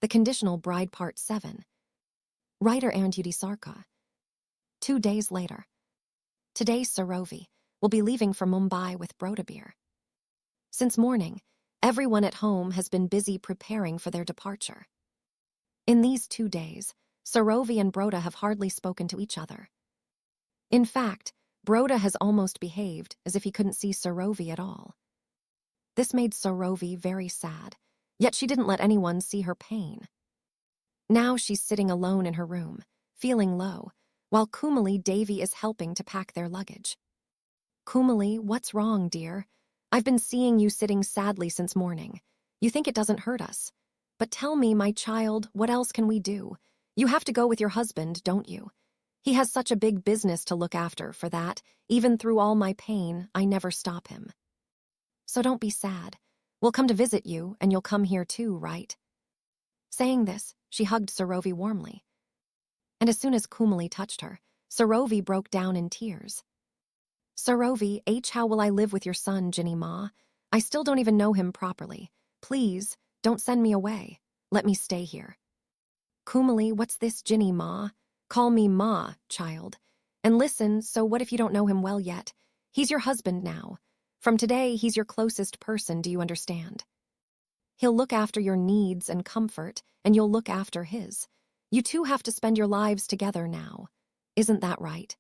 The Conditional Bride Part 7. Writer Anjudi Sarka. 2 days later. Today Sarovi will be leaving for Mumbai with Brodabir. Since morning, everyone at home has been busy preparing for their departure. In these 2 days, Sarovi and Broda have hardly spoken to each other. In fact, Broda has almost behaved as if he couldn't see Sarovi at all. This made Sarovi very sad, yet she didn't let anyone see her pain. Now she's sitting alone in her room, feeling low, while Kumali Devi is helping to pack their luggage. Kumali, what's wrong, dear? I've been seeing you sitting sadly since morning. You think it doesn't hurt us. But tell me, my child, what else can we do? You have to go with your husband, don't you? He has such a big business to look after for that, even through all my pain, I never stop him. So don't be sad. We'll come to visit you, and you'll come here too, right? Saying this, she hugged Sarovi warmly. And as soon as Kumali touched her, Sarovi broke down in tears. Sarovi, how will I live with your son, Ginny Ma? I still don't even know him properly. Please, don't send me away. Let me stay here. Kumali, what's this, Ginny Ma? Call me Ma, child. And listen, so what if you don't know him well yet? He's your husband now. From today, he's your closest person, do you understand? He'll look after your needs and comfort, and you'll look after his. You two have to spend your lives together now. Isn't that right?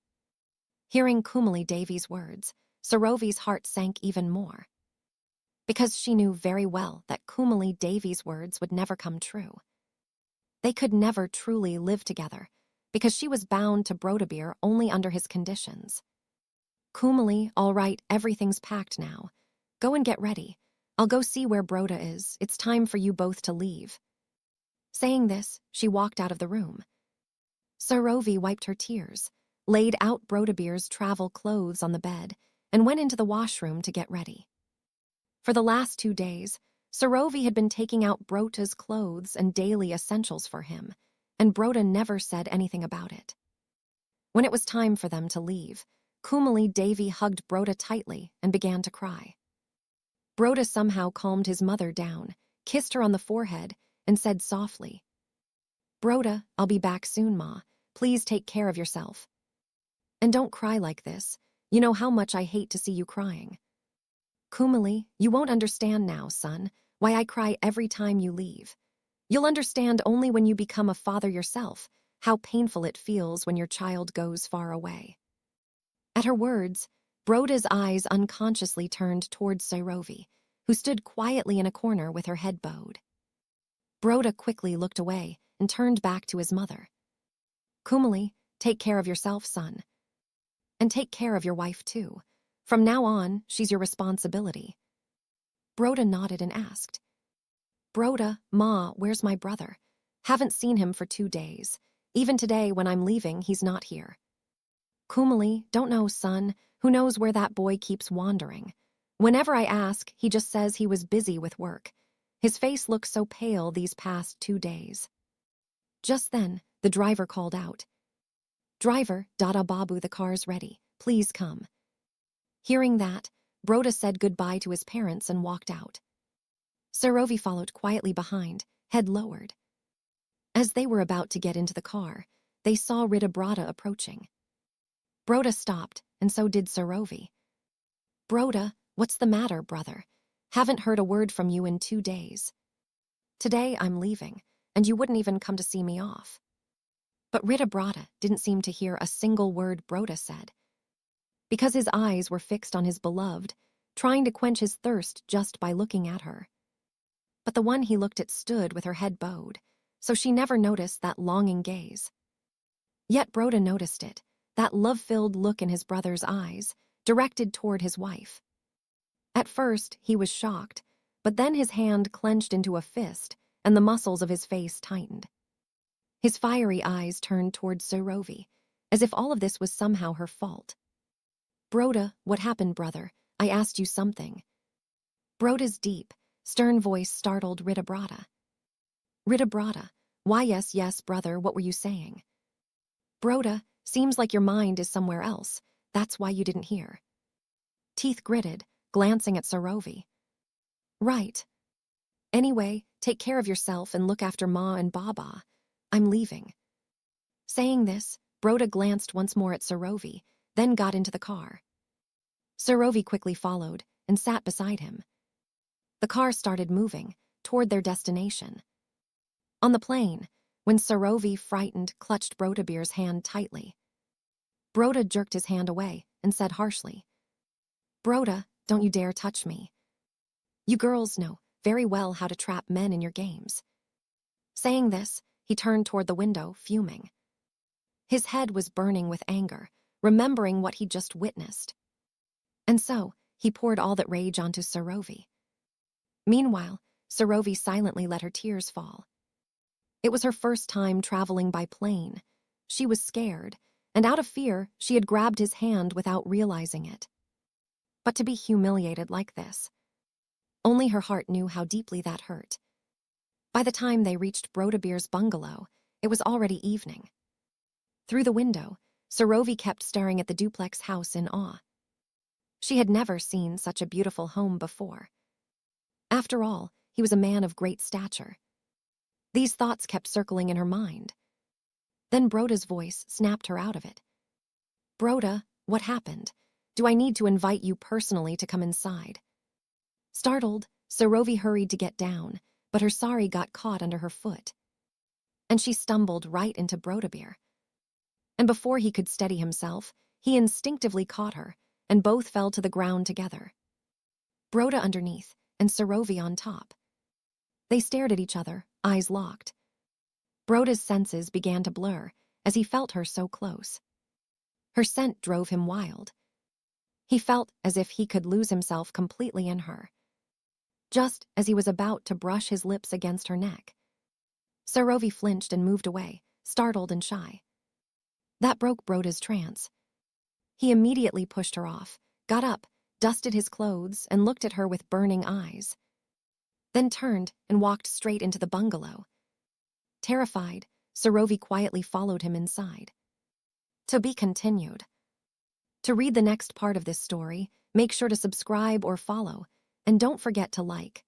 Hearing Kumali Devi's words, Sarovi's heart sank even more. Because she knew very well that Kumali Devi's words would never come true. They could never truly live together, because she was bound to Brodabir only under his conditions. Kumali, all right, everything's packed now. Go and get ready. I'll go see where Broda is. It's time for you both to leave. Saying this, she walked out of the room. Sarovi wiped her tears, laid out Brodabir's travel clothes on the bed, and went into the washroom to get ready. For the last 2 days, Sarovi had been taking out Broda's clothes and daily essentials for him, and Broda never said anything about it. When it was time for them to leave, Kumali Devi hugged Broda tightly and began to cry. Broda somehow calmed his mother down, kissed her on the forehead, and said softly, "Broda, I'll be back soon, Ma. Please take care of yourself. And don't cry like this. You know how much I hate to see you crying." "Kumali, you won't understand now, son, why I cry every time you leave. You'll understand only when you become a father yourself, how painful it feels when your child goes far away." At her words, Broda's eyes unconsciously turned towards Sarovi, who stood quietly in a corner with her head bowed. Broda quickly looked away and turned back to his mother. "Kumali, take care of yourself, son. And take care of your wife, too. From now on, she's your responsibility." Broda nodded and asked, "Broda, Ma, where's my brother? Haven't seen him for 2 days. Even today, when I'm leaving, he's not here." "Kumali, don't know, son. Who knows where that boy keeps wandering? Whenever I ask, he just says he was busy with work. His face looks so pale these past 2 days. Just then, the driver called out, "Driver, Dada Babu, the car's ready. Please come." Hearing that, Broda said goodbye to his parents and walked out. Sarovi followed quietly behind, head lowered. As they were about to get into the car, they saw Rita Broda approaching. Broda stopped, and so did Sarovi. "Broda, what's the matter, brother? Haven't heard a word from you in 2 days. Today I'm leaving, and you wouldn't even come to see me off." But Rita Broda didn't seem to hear a single word Broda said, because his eyes were fixed on his beloved, trying to quench his thirst just by looking at her. But the one he looked at stood with her head bowed, so she never noticed that longing gaze. Yet Broda noticed it, that love-filled look in his brother's eyes, directed toward his wife. At first, he was shocked, but then his hand clenched into a fist, and the muscles of his face tightened. His fiery eyes turned toward Sarovi, as if all of this was somehow her fault. "Broda, what happened, brother? I asked you something." Broda's deep, stern voice startled Rita Broda. "Rita Broda, why yes, brother, what were you saying?" "Broda, seems like your mind is somewhere else. That's why you didn't hear." Teeth gritted, glancing at Sarovi. "Right. Anyway, take care of yourself and look after Ma and Baba. I'm leaving." Saying this, Broda glanced once more at Sarovi, then got into the car. Sarovi quickly followed and sat beside him. The car started moving toward their destination. On the plane, when Sarovi, frightened, clutched Brodabeer's hand tightly, Broda jerked his hand away and said harshly, "Broda, don't you dare touch me. You girls know very well how to trap men in your games." Saying this, he turned toward the window, fuming. His head was burning with anger, remembering what he'd just witnessed. And so, he poured all that rage onto Sarovi. Meanwhile, Sarovi silently let her tears fall. It was her first time traveling by plane. She was scared, and out of fear, she had grabbed his hand without realizing it. But to be humiliated like this, only her heart knew how deeply that hurt. By the time they reached Brodabeer's bungalow, it was already evening. Through the window, Sarovi kept staring at the duplex house in awe. She had never seen such a beautiful home before. After all, he was a man of great stature. These thoughts kept circling in her mind. Then Broda's voice snapped her out of it. "Broda, what happened? Do I need to invite you personally to come inside?" Startled, Sarovi hurried to get down, but her sari got caught under her foot. And she stumbled right into Brodabeer. And before he could steady himself, he instinctively caught her, and both fell to the ground together. Broda underneath, and Sarovi on top. They stared at each other, eyes locked. Broda's senses began to blur as he felt her so close. Her scent drove him wild. He felt as if he could lose himself completely in her. Just as he was about to brush his lips against her neck, Sarovi flinched and moved away, startled and shy. That broke Broda's trance. He immediately pushed her off, got up, dusted his clothes, and looked at her with burning eyes. Then turned and walked straight into the bungalow. Terrified, Sarovi quietly followed him inside. To be continued. To read the next part of this story, make sure to subscribe or follow, and don't forget to like.